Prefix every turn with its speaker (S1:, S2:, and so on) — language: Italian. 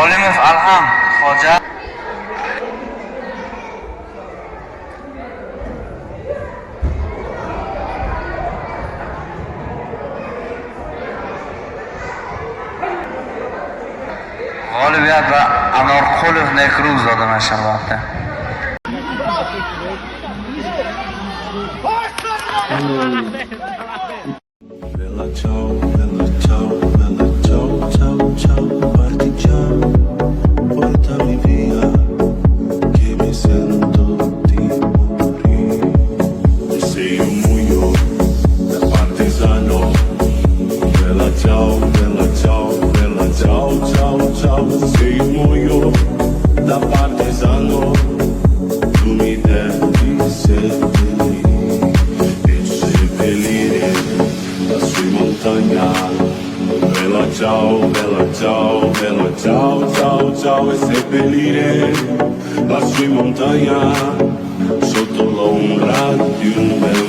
S1: Olimov Alham Xo'ja g'olibiyat va Anorqulov Nekruz dodi mashallohda.
S2: Bella ciao, bella ciao, bella ciao, ciao, ciao, partigiano, portami via, che mi sento di morire. Sei un muoio da partigiano, bella ciao, bella ciao, bella ciao, ciao, ciao, sei un muoio da partigiano, tu mi devi seppellire lassù in montagna. Bella ciao, bella ciao, bella ciao, ciao, ciao, e seppellire lassù in montagna sotto l'ombra di un bel